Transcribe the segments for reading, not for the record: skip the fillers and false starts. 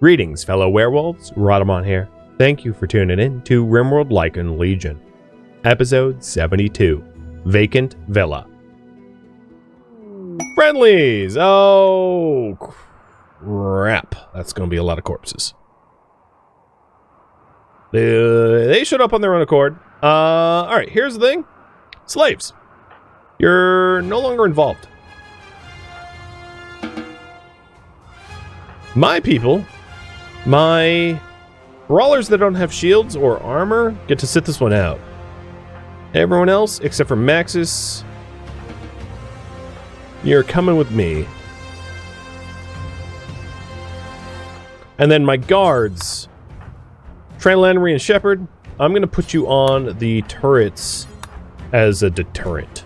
Greetings, fellow werewolves. Rhadamant here. Thank you for tuning in to RimWorld Lycan Legion, episode 72, Vacant Villa. Friendlies! Oh, crap. That's going to be a lot of corpses. They showed up on their own accord. Alright, here's the thing. Slaves. You're no longer involved. My people, my brawlers that don't have shields or armor, get to sit this one out. Everyone else, except for Maxis, you're coming with me. And then my guards, Tranlandery and Shepherd, I'm going to put you on the turrets as a deterrent.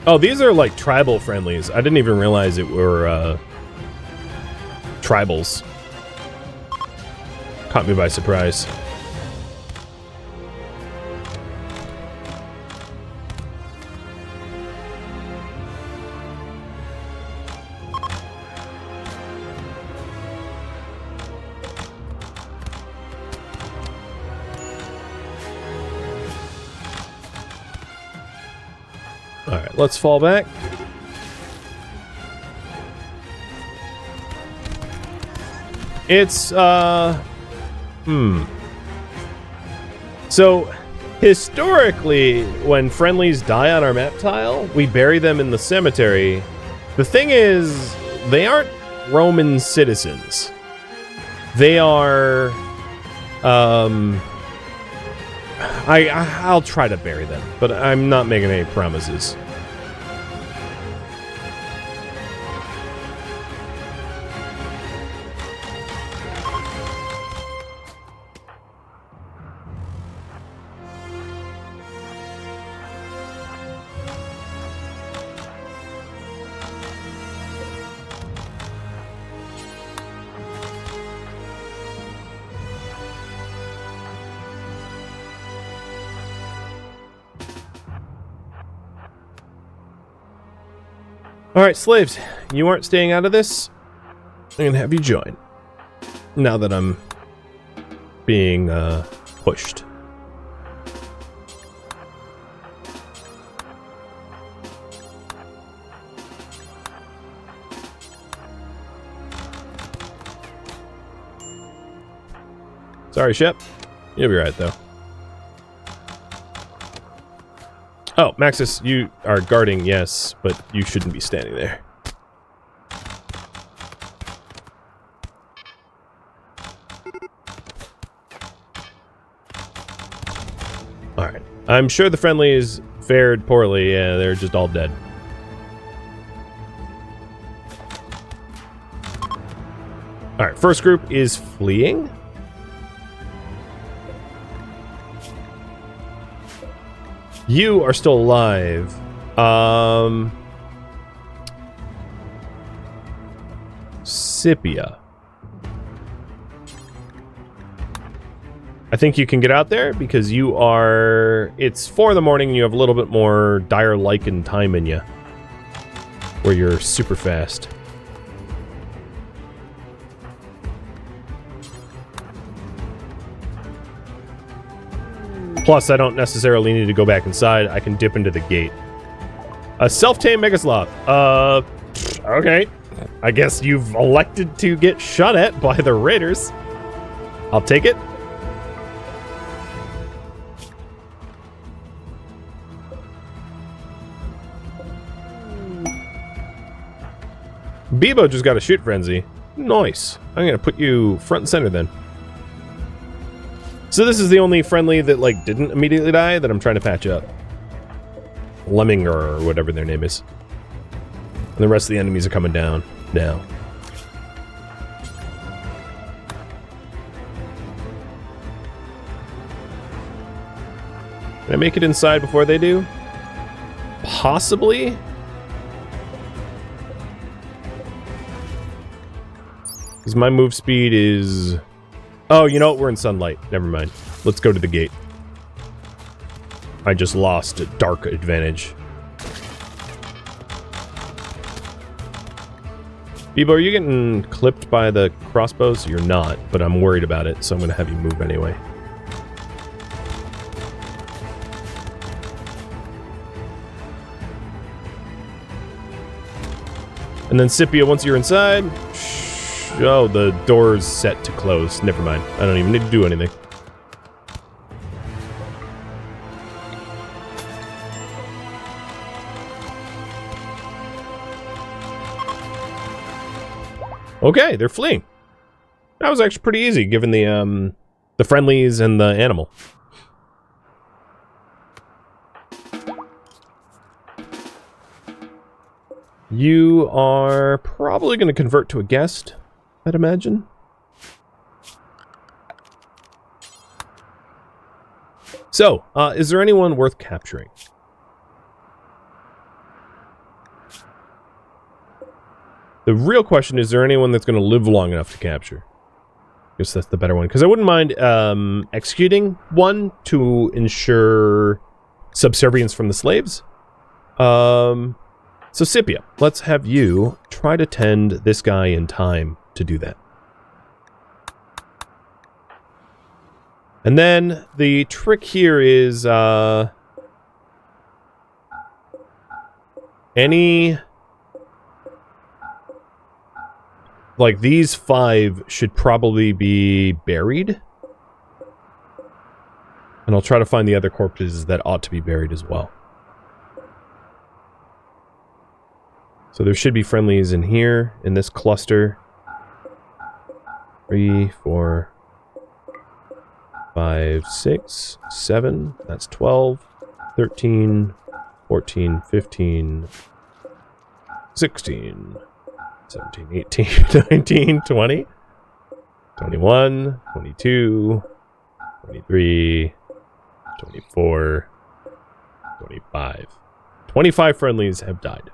Oh, these are like tribal friendlies. I didn't even realize it were tribals. Caught me by surprise. Alright, let's fall back. It's, So, historically, when friendlies die on our map tile, we bury them in the cemetery. The thing is, they aren't Roman citizens. They are, I'll try to bury them, but I'm not making any promises. Alright, slaves, you aren't staying out of this. I'm gonna have you join. Now that I'm being, pushed. Sorry, Shep. You'll be right, though. Oh, Maxis, you are guarding, yes, but you shouldn't be standing there. Alright. I'm sure the friendlies fared poorly. Yeah, they're just all dead. Alright, first group is fleeing. You are still alive. Scipia. I think you can get out there because you are... It's 4 in the morning and you have a little bit more dire Lycan time in you. Where you're super fast. Plus, I don't necessarily need to go back inside. I can dip into the gate. A self-tamed Megasloth. Okay. I guess you've elected to get shot at by the raiders. I'll take it. Bebo just got a shoot frenzy. Nice. I'm gonna put you front and center then. So this is the only friendly that, like, didn't immediately die that I'm trying to patch up. Lemming or whatever their name is. And the rest of the enemies are coming down now. Can I make it inside before they do? Possibly? Because my move speed is... Oh, you know what? We're in sunlight. Never mind. Let's go to the gate. I just lost a dark advantage. Bebo, are you getting clipped by the crossbows? You're not, but I'm worried about it, so I'm going to have you move anyway. And then Scipia, once you're inside... Oh, the door's set to close. Never mind. I don't even need to do anything. Okay, they're fleeing. That was actually pretty easy, given the friendlies and the animal. You are probably going to convert to a guest, I'd imagine. So, is there anyone worth capturing? The real question is there anyone that's going to live long enough to capture? I guess that's the better one. Because I wouldn't mind executing one to ensure subservience from the slaves. So Scipia, let's have you try to tend this guy in time to do that. And then the trick here is any... Like, these 5 should probably be buried. And I'll try to find the other corpses that ought to be buried as well. So there should be friendlies in here, in this cluster. 3, 4, 5, 6, 7. That's 12, 13, 14, 15, 16... 17, 18, 19, 20, 21, 22, 23, 24, 25. 25 friendlies have died.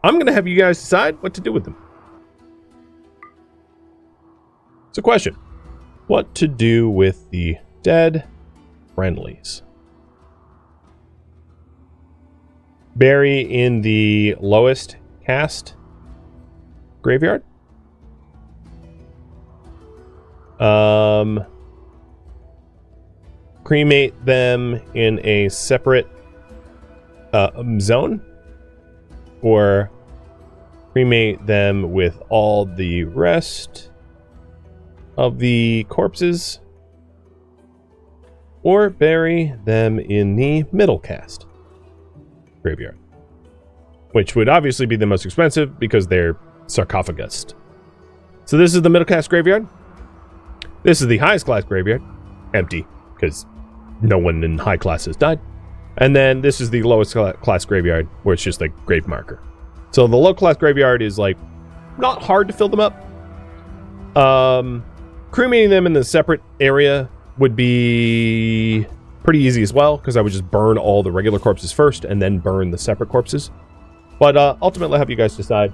I'm going to have you guys decide what to do with them. So question. What to do with the dead friendlies? Bury in the lowest caste graveyard. Cremate them in a separate zone, or cremate them with all the rest of the corpses, or bury them in the middle caste graveyard, which would obviously be the most expensive because they're sarcophagus. So this is the middle class graveyard. This is the highest class graveyard. Empty, because no one in high class has died. And then this is the lowest class graveyard, where it's just like grave marker. So the low class graveyard is like not hard to fill them up. Cremating them in the separate area would be pretty easy as well, because I would just burn all the regular corpses first and then burn the separate corpses. But ultimately, I'll have you guys decide.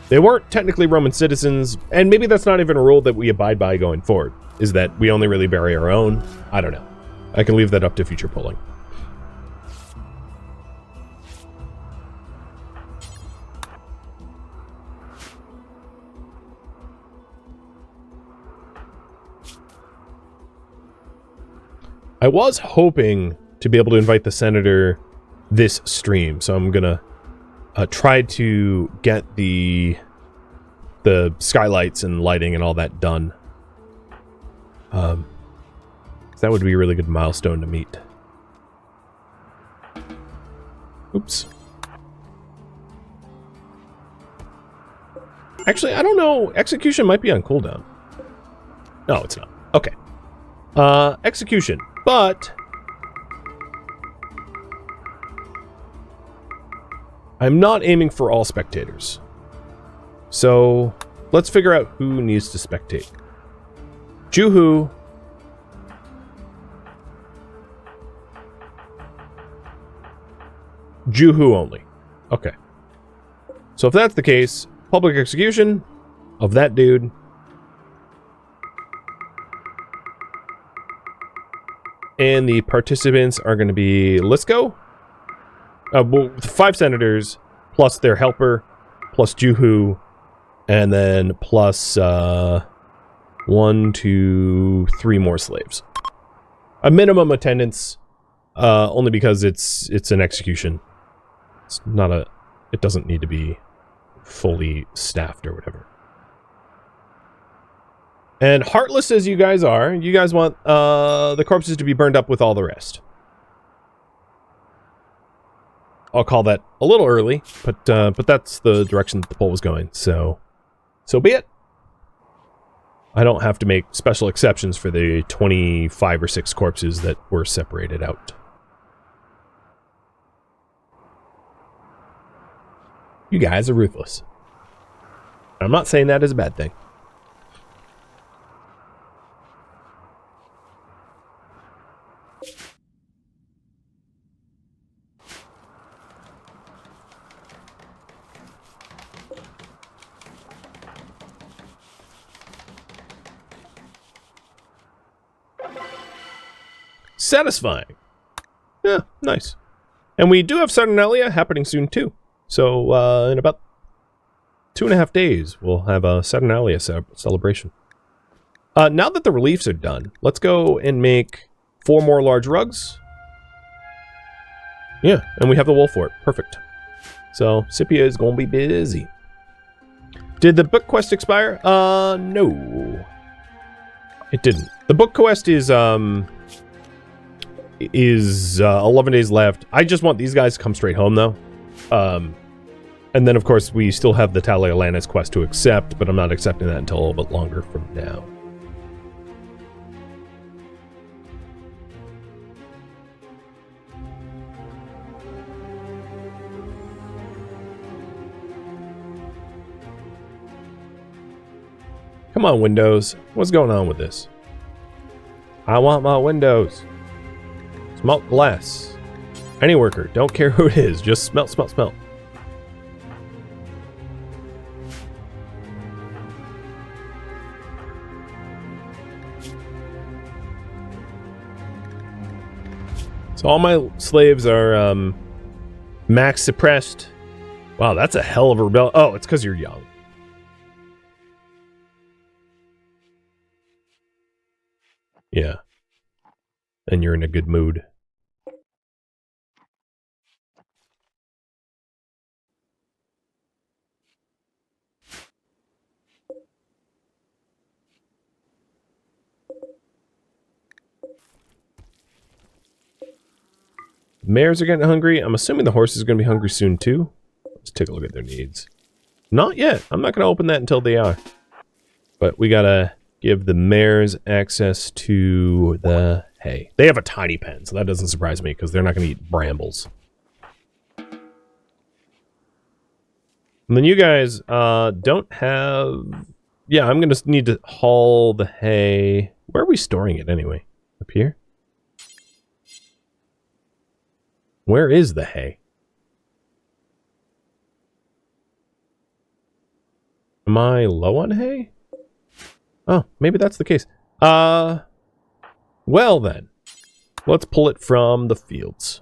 They weren't technically Roman citizens, and maybe that's not even a rule that we abide by going forward, is that we only really bury our own. I don't know. I can leave that up to future polling. I was hoping to be able to invite the senator this stream, so I'm gonna try to get the skylights and lighting and all that done. That would be a really good milestone to meet. Oops. Actually, I don't know. Execution might be on cooldown. No, it's not. Okay. Execution. But I'm not aiming for all spectators. So let's figure out who needs to spectate. Juhu Juhu only. Okay. So if that's the case, public execution of that dude. And the participants are going to be Lisco. Well, 5 senators, plus their helper, plus Juhu, and then plus 1, 2, 3 more slaves. A minimum attendance, only because it's an execution. It's not a... It doesn't need to be fully staffed or whatever. And heartless as you guys are, you guys want the corpses to be burned up with all the rest. I'll call that a little early, but that's the direction that the poll was going, so be it. I don't have to make special exceptions for the 25 or 6 corpses that were separated out. You guys are ruthless. I'm not saying that is a bad thing. Satisfying. Yeah, nice. And we do have Saturnalia happening soon too. So in about 2.5 days, we'll have a Saturnalia celebration. Now that the reliefs are done, let's go and make 4 more large rugs. Yeah, and we have the wool for it. Perfect. So Scipia is going to be busy. Did the book quest expire? No. It didn't. The book quest is 11 days left. I just want these guys to come straight home, though. And then, of course, we still have the Taliolanus quest to accept, but I'm not accepting that until a little bit longer from now. Come on, Windows. What's going on with this? I want my windows. Smelt glass. Any worker, don't care who it is, just smelt, smelt, smelt. So all my slaves are max suppressed. Wow, that's a hell of a rebellion. Oh, it's because you're young. Yeah. And you're in a good mood. Mares are getting hungry. I'm assuming the horses are going to be hungry soon too. Let's take a look at their needs. Not yet. I'm not going to open that until they are. But we got to give the mares access to the hay. They have a tiny pen, so that doesn't surprise me because they're not going to eat brambles. And then you guys don't have... Yeah, I'm going to need to haul the hay. Where are we storing it anyway? Up here? Where is the hay? Am I low on hay? Oh, maybe that's the case. Well then. Let's pull it from the fields.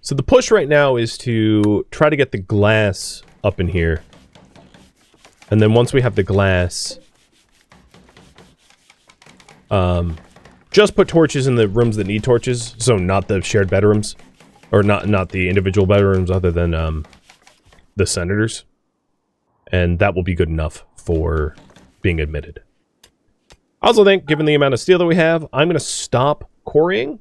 So the push right now is to try to get the glass up in here. And then once we have the glass, just put torches in the rooms that need torches. So not the shared bedrooms. Or not the individual bedrooms other than the senators. And that will be good enough for being admitted. I also think, given the amount of steel that we have, I'm going to stop quarrying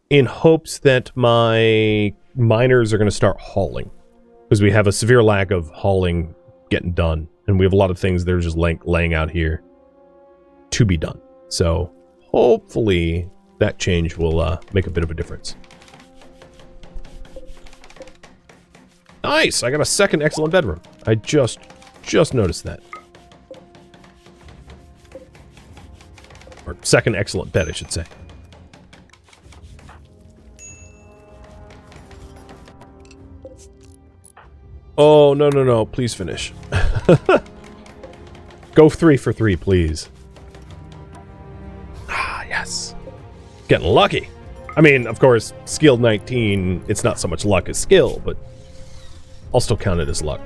in hopes that my miners are going to start hauling. Because we have a severe lack of hauling getting done. And we have a lot of things that are just laying out here to be done. So hopefully that change will make a bit of a difference. Nice! I got a second excellent bedroom. I just noticed that. Or second excellent bed, I should say. Oh, no, no, no. Please finish. Go 3 for 3, please. Ah, yes. Getting lucky. I mean, of course, skill 19, it's not so much luck as skill, but I'll still count it as luck.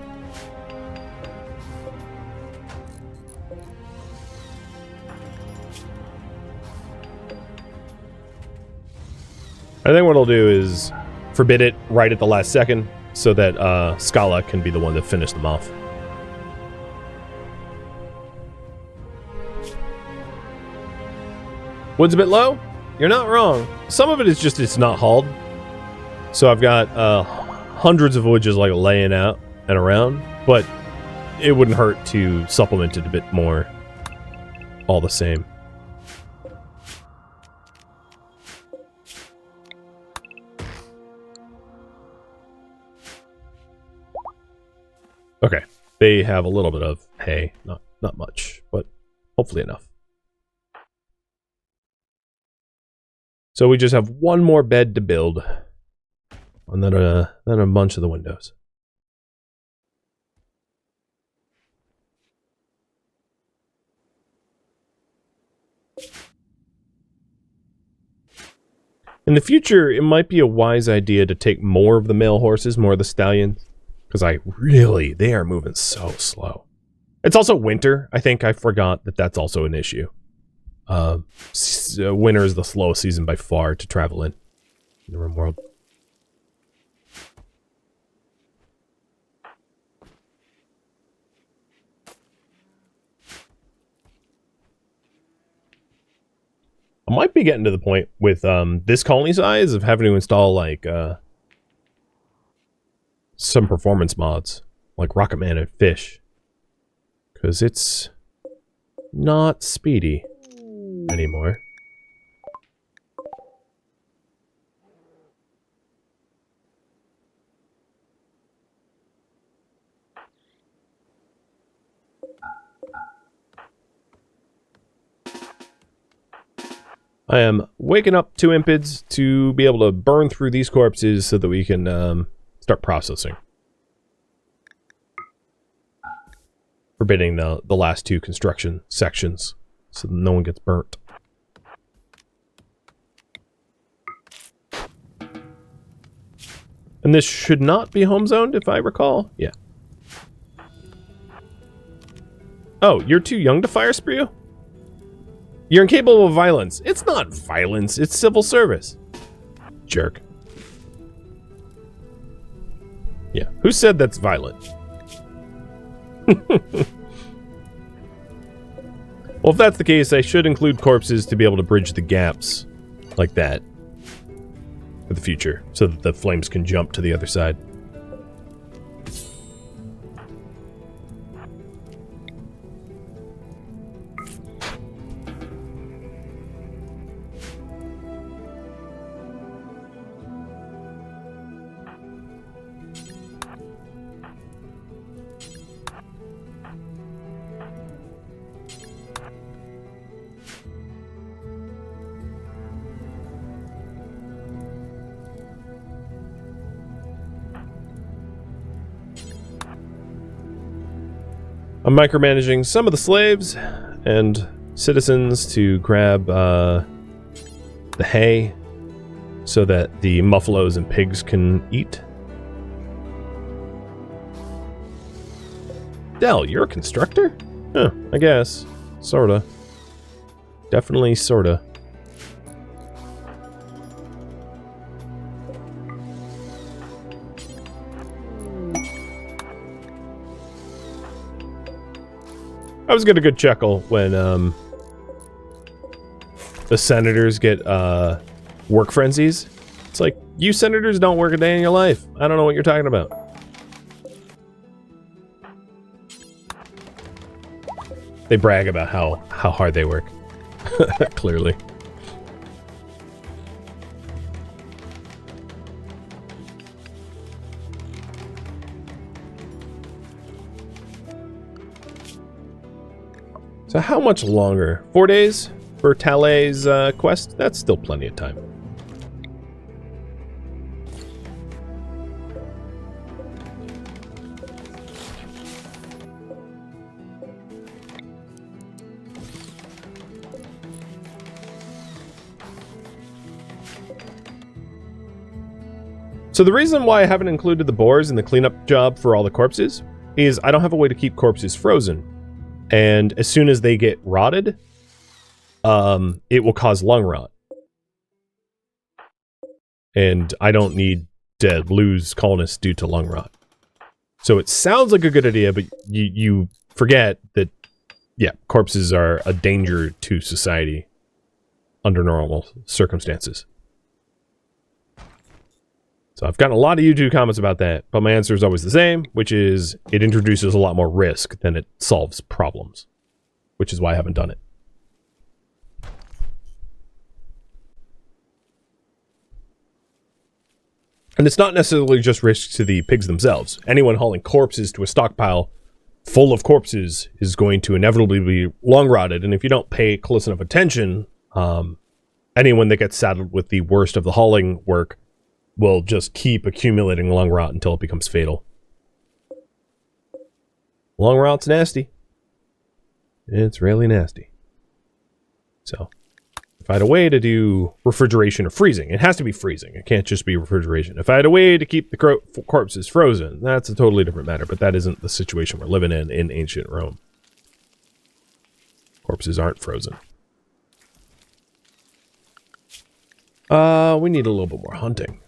I think what I'll do is forbid it right at the last second so that Scala can be the one to finish them off. Wood's a bit low? You're not wrong. Some of it is just it's not hauled. So I've got hundreds of wood just like laying out and around, but it wouldn't hurt to supplement it a bit more all the same. Okay, they have a little bit of hay, not much, but hopefully enough. So we just have one more bed to build, and then a bunch of the windows. In the future, it might be a wise idea to take more of the male horses, more of the stallions. Because they are moving so slow. It's also winter. I think I forgot that that's also an issue. Winter is the slowest season by far to travel in the RimWorld. I might be getting to the point with this colony size of having to install like some performance mods, like Rocket Man and Fish. Because it's not speedy anymore. I am waking up 2 impids to be able to burn through these corpses so that we can start processing. Forbidding the last 2 construction sections so that no one gets burnt. And this should not be home zoned, if I recall. Yeah. Oh, you're too young to fire sprue? You're incapable of violence. It's not violence, it's civil service. Jerk. Yeah, who said that's violent? Well, if that's the case, I should include corpses to be able to bridge the gaps like that for the future, so that the flames can jump to the other side. I'm micromanaging some of the slaves and citizens to grab the hay so that the muffalos and pigs can eat. Del, you're a constructor? Huh, I guess. Sorta. Definitely sorta. I was getting a good chuckle when the senators get work frenzies. It's like, you senators don't work a day in your life. I don't know what you're talking about. They brag about how hard they work. Clearly. So how much longer? 4 days for Talay's quest? That's still plenty of time. So the reason why I haven't included the boars in the cleanup job for all the corpses is I don't have a way to keep corpses frozen. And as soon as they get rotted, it will cause lung rot. And I don't need to lose colonists due to lung rot. So it sounds like a good idea, but you forget that, yeah, corpses are a danger to society under normal circumstances. So I've gotten a lot of YouTube comments about that, but my answer is always the same, which is it introduces a lot more risk than it solves problems, which is why I haven't done it. And it's not necessarily just risk to the pigs themselves. Anyone hauling corpses to a stockpile full of corpses is going to inevitably be long rotted, and if you don't pay close enough attention, anyone that gets saddled with the worst of the hauling work will just keep accumulating lung rot until it becomes fatal. Lung rot's nasty. It's really nasty. So, if I had a way to do refrigeration or freezing, it has to be freezing. It can't just be refrigeration. If I had a way to keep the corpses frozen, that's a totally different matter, but that isn't the situation we're living in ancient Rome. Corpses aren't frozen. We need a little bit more hunting.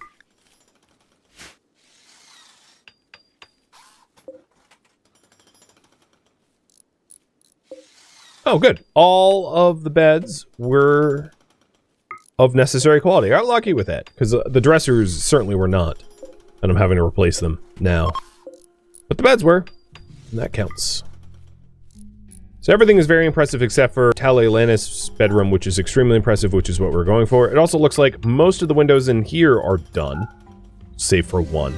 Oh, good. All of the beds were of necessary quality. I got lucky with that, because the dressers certainly were not. And I'm having to replace them now. But the beds were, and that counts. So everything is very impressive except for Talay Lannis' bedroom, which is extremely impressive, which is what we're going for. It also looks like most of the windows in here are done, save for one.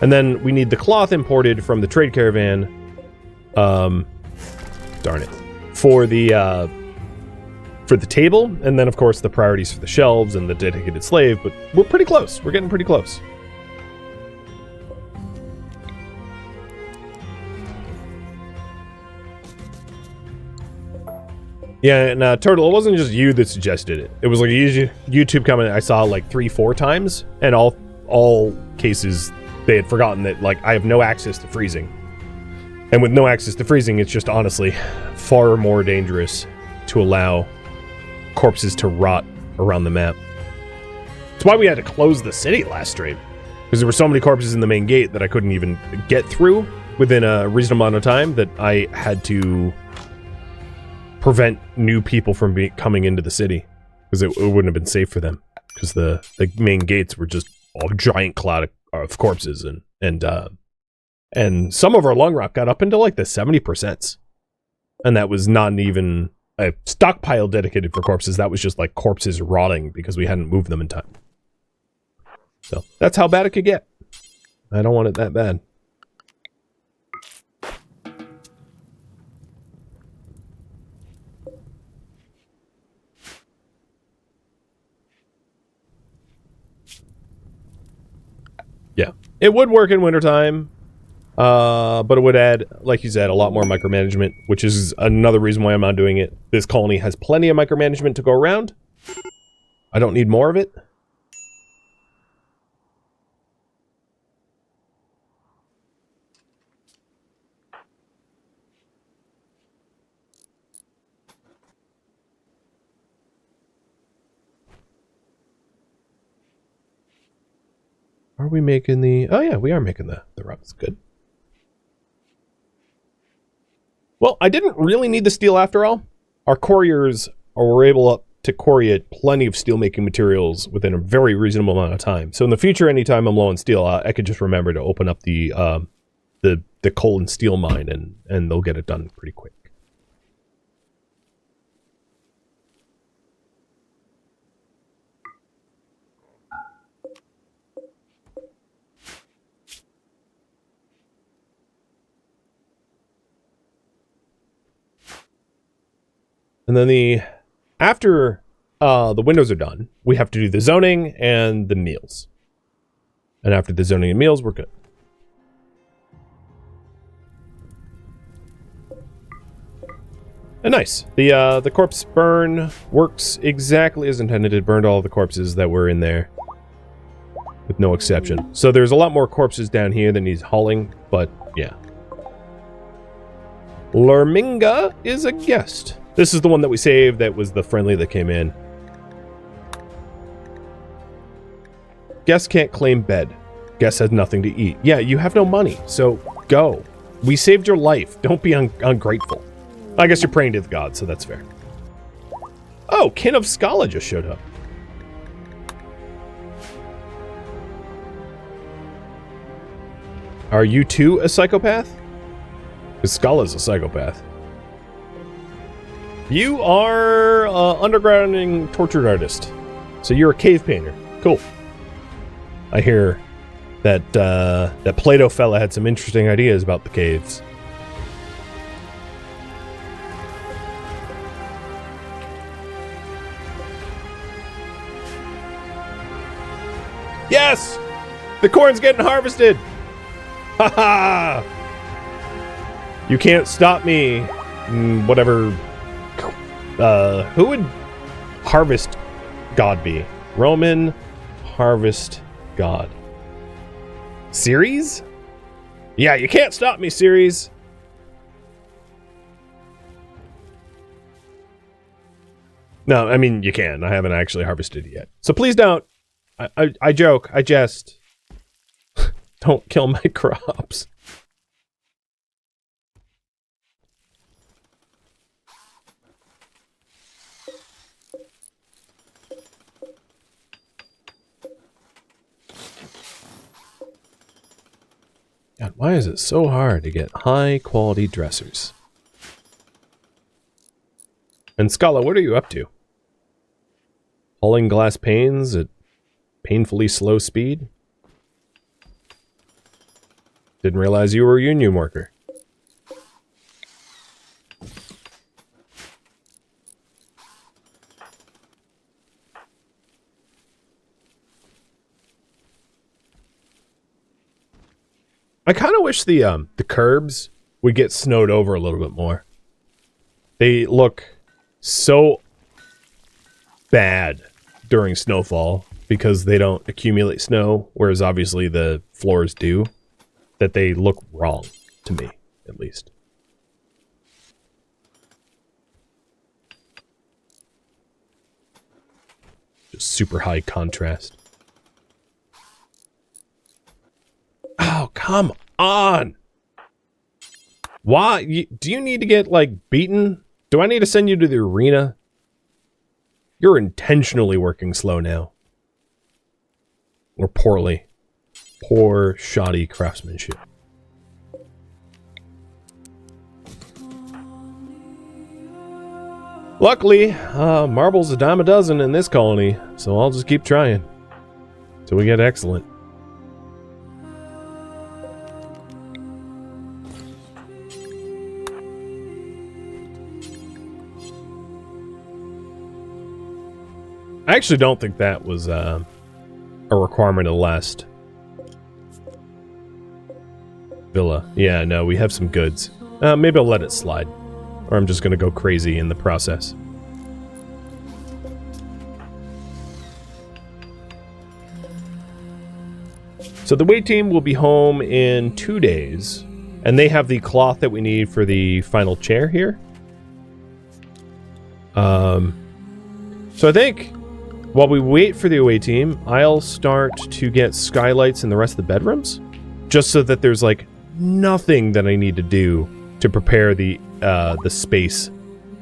And then we need the cloth imported from the trade caravan. Darn it. For the table, and then of course the priorities for the shelves and the dedicated slave, but we're pretty close. We're getting pretty close. Yeah, and Turtle, it wasn't just you that suggested it. It was like a YouTube comment I saw like 3-4 times, and all cases they had forgotten that like I have no access to freezing. And with no access to freezing, it's just honestly far more dangerous to allow corpses to rot around the map. That's why we had to close the city last stream. Because there were so many corpses in the main gate that I couldn't even get through within a reasonable amount of time that I had to prevent new people from coming into the city. Because it wouldn't have been safe for them. Because the main gates were just a giant cloud of corpses. And some of our lung rot got up into like the 70%. And that was not even a stockpile dedicated for corpses. That was just like corpses rotting because we hadn't moved them in time. So that's how bad it could get. I don't want it that bad. Yeah, it would work in wintertime. But it would add, like you said, a lot more micromanagement, which is another reason why I'm not doing it. This colony has plenty of micromanagement to go around. I don't need more of it. Are we making the... Oh yeah, we are making the rugs. Good. Well, I didn't really need the steel after all. Our couriers were able to quarry plenty of steelmaking materials within a very reasonable amount of time. So in the future, anytime I'm low on steel, I could just remember to open up the coal and steel mine, and they'll get it done pretty quick. And then after the windows are done, we have to do the zoning and the meals. And after the zoning and meals, we're good. And nice. The corpse burn works exactly as intended. It burned all the corpses that were in there, with no exception. So there's a lot more corpses down here that needs hauling, but yeah. Lurminga is a guest. This is the one that we saved that was the friendly that came in. Guest can't claim bed. Guest has nothing to eat. Yeah, you have no money, so go. We saved your life. Don't be ungrateful. I guess you're praying to the gods, so that's fair. Oh, Kin of Scala just showed up. Are you too a psychopath? Because Scala's a psychopath. You are undergrounding tortured artist. So you're a cave painter. Cool. I hear that that Plato fella had some interesting ideas about the caves. Yes! The corn's getting harvested! Haha! You can't stop me. Whatever. Who would harvest god be? Roman harvest god. Ceres? Yeah, you can't stop me, Ceres. No, I mean, you can. I haven't actually harvested it yet. So please don't. I joke. I jest. Don't kill my crops. God, why is it so hard to get high-quality dressers? And Scala, what are you up to? Hauling glass panes at painfully slow speed? Didn't realize you were a union worker. I kind of wish the curbs would get snowed over a little bit more. They look so bad during snowfall because they don't accumulate snow, whereas obviously the floors do, that they look wrong, to me, at least. Just super high contrast. Oh, come on! Why? Do you need to get, like, beaten? Do I need to send you to the arena? You're intentionally working slow now. Or poorly. Poor, shoddy craftsmanship. Luckily, marble's a dime a dozen in this colony, so I'll just keep trying. Till we get excellent. I actually don't think that was a requirement of the last villa. Yeah, no, we have some goods. Maybe I'll let it slide. Or I'm just going to go crazy in the process. So the wait team will be home in 2 days. And they have the cloth that we need for the final chair here. So I think while we wait for the away team, I'll start to get skylights in the rest of the bedrooms. Just so that there's, like, nothing that I need to do to prepare the space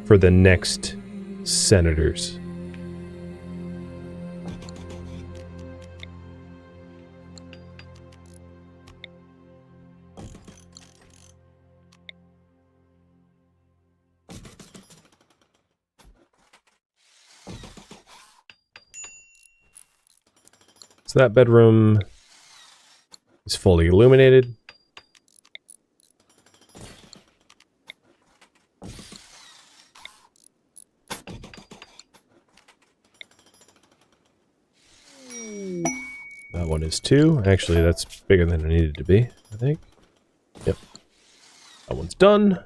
for the next senators. So that bedroom is fully illuminated. That one is 2. Actually, that's bigger than it needed to be, I think. Yep. That one's done.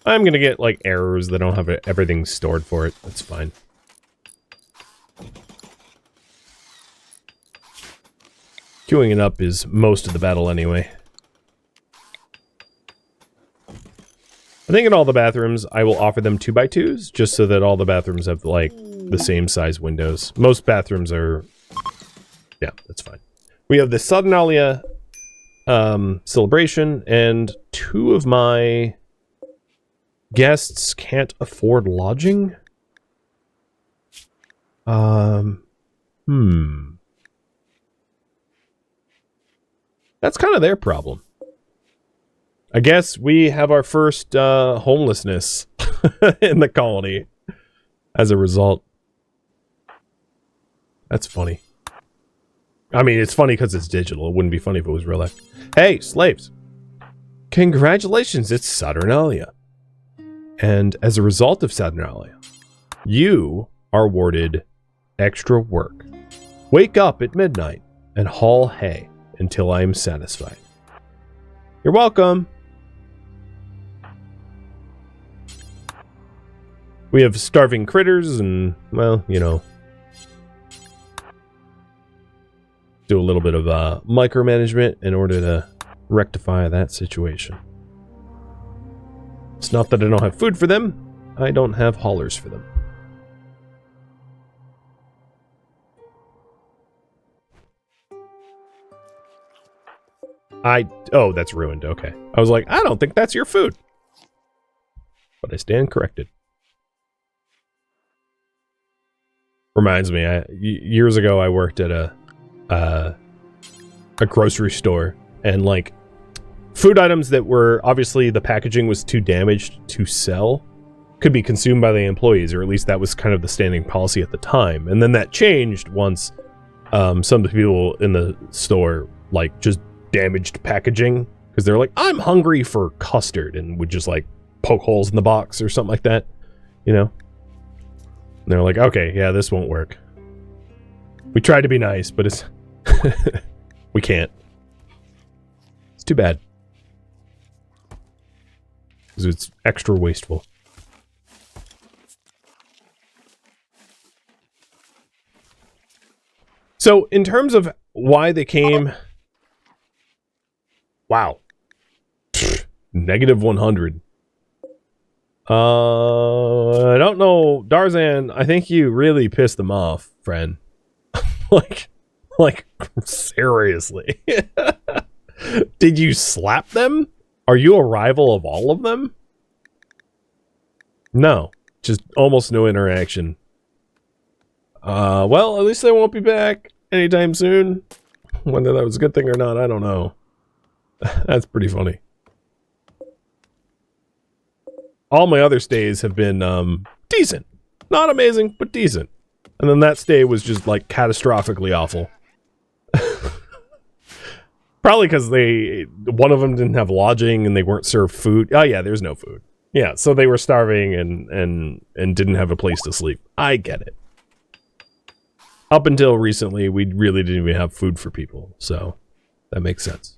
I'm gonna get, like, errors that don't have everything stored for it. That's fine. Queuing it up is most of the battle anyway. I think in all the bathrooms, I will offer them 2x2s, just so that all the bathrooms have, like, the same size windows. Most bathrooms are... Yeah, that's fine. We have the Saturnalia celebration, and 2 of my guests can't afford lodging? That's kind of their problem. I guess we have our first homelessness in the colony as a result. That's funny. I mean, it's funny because it's digital. It wouldn't be funny if it was real life. Hey, slaves! Congratulations, it's Saturnalia. And as a result of Saturnalia, you are awarded extra work. Wake up at midnight and haul hay until I am satisfied. You're welcome. We have starving critters and, well, you know, do a little bit of micromanagement in order to rectify that situation. It's not that I don't have food for them, I don't have haulers for them. Oh, that's ruined, okay. I was like, I don't think that's your food. But I stand corrected. Reminds me, years ago I worked at a grocery store, and like food items that were obviously the packaging was too damaged to sell could be consumed by the employees, or at least that was kind of the standing policy at the time. And then that changed once some of the people in the store like just damaged packaging because they're like, I'm hungry for custard, and would just like poke holes in the box or something like that, you know. And they're like, okay, yeah, this won't work. We tried to be nice, but it's we can't. It's too bad. Because it's extra wasteful. So, in terms of why they came... Wow. Negative 100. I don't know, Darzan, I think you really pissed them off, friend. like, seriously. Did you slap them? Are you a rival of all of them? No. Just almost no interaction. Well, at least they won't be back anytime soon. Whether that was a good thing or not, I don't know. That's pretty funny. All my other stays have been, decent. Not amazing, but decent. And then that stay was just, like, catastrophically awful. Probably because one of them didn't have lodging and they weren't served food. Oh, yeah, there's no food. Yeah, so they were starving and didn't have a place to sleep. I get it. Up until recently, we really didn't even have food for people, so that makes sense.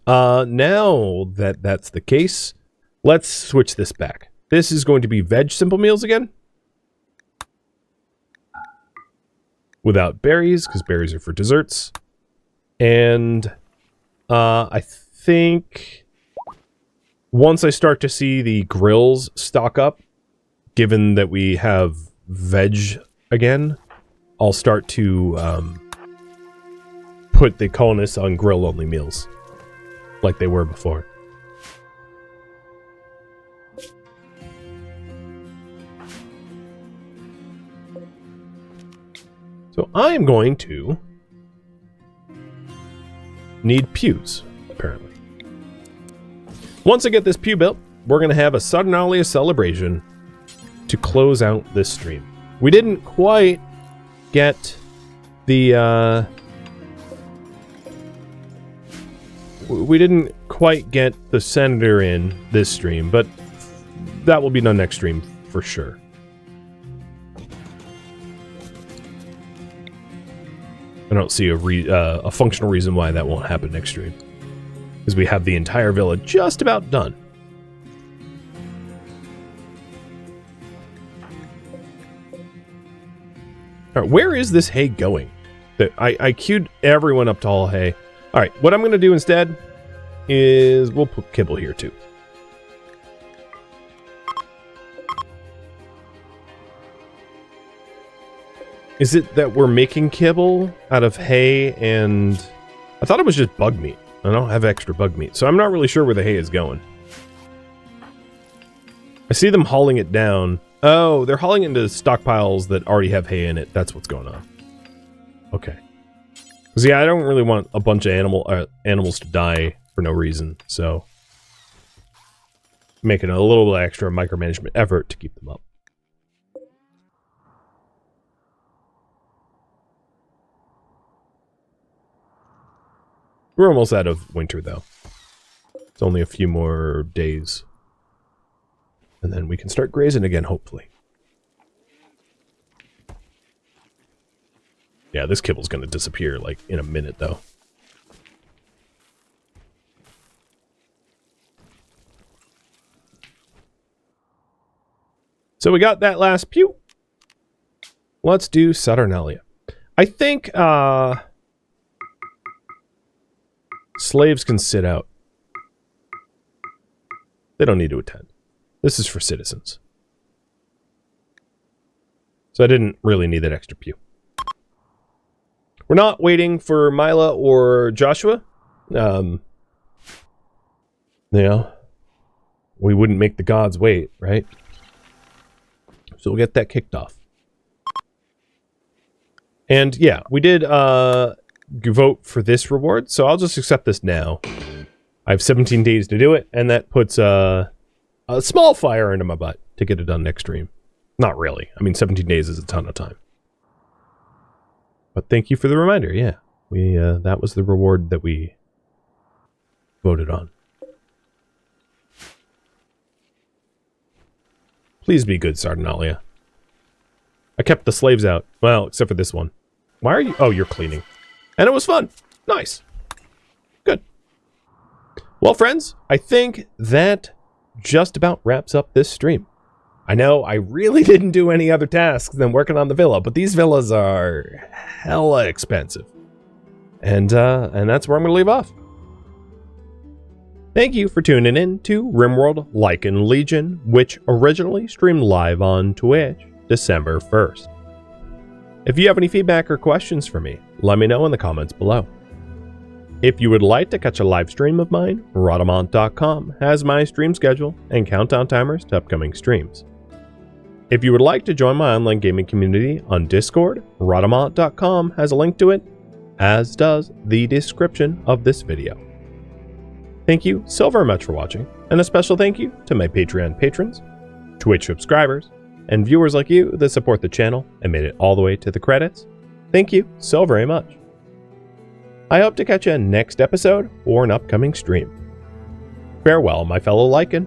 Now that that's the case, let's switch this back. This is going to be veg simple meals again. Without berries, because berries are for desserts. And I think once I start to see the grills stock up, given that we have veg again, I'll start to put the colonists on grill-only meals, like they were before. So I am going to need pews, apparently. Once I get this pew built, we're going to have a Saturnalia celebration to close out this stream. We didn't quite get the We didn't quite get the senator in this stream, but that will be done next stream for sure. I don't see a functional reason why that won't happen next stream, because we have the entire villa just about done. All right, where is this hay going? I queued everyone up to all hay. All right, what I'm going to do instead is we'll put kibble here too. Is it that we're making kibble out of hay and... I thought it was just bug meat. I don't have extra bug meat, so I'm not really sure where the hay is going. I see them hauling it down. Oh, they're hauling it into stockpiles that already have hay in it. That's what's going on. Okay. Because, yeah, I don't really want a bunch of animals to die for no reason, so... making a little bit extra micromanagement effort to keep them up. We're almost out of winter, though. It's only a few more days. And then we can start grazing again, hopefully. Yeah, this kibble's going to disappear, like, in a minute, though. So we got that last pew. Let's do Saturnalia. I think, slaves can sit out. They don't need to attend. This is for citizens. So I didn't really need that extra pew. We're not waiting for Mila or Joshua. You know, we wouldn't make the gods wait, right? So we'll get that kicked off. And yeah, we did vote for this reward, so I'll just accept this now. I have 17 days to do it, and that puts a small fire into my butt to get it done next stream. Not really. I mean, 17 days is a ton of time. But thank you for the reminder. Yeah, we that was the reward that we voted on. Please be good, Saturnalia. I kept the slaves out. Well, except for this one. Why are you... Oh, you're cleaning. And it was fun. Nice. Good. Well, friends, I think that just about wraps up this stream. I know I really didn't do any other tasks than working on the villa, but these villas are hella expensive. And that's where I'm going to leave off. Thank you for tuning in to RimWorld Lycan Legion, which originally streamed live on Twitch December 1st. If you have any feedback or questions for me, let me know in the comments below. If you would like to catch a live stream of mine, Rhadamant.com has my stream schedule and countdown timers to upcoming streams. If you would like to join my online gaming community on Discord, Rhadamant.com has a link to it, as does the description of this video. Thank you so very much for watching, and a special thank you to my Patreon patrons, Twitch subscribers, and viewers like you that support the channel and made it all the way to the credits. Thank you so very much. I hope to catch you next episode or an upcoming stream. Farewell, my fellow Lycan.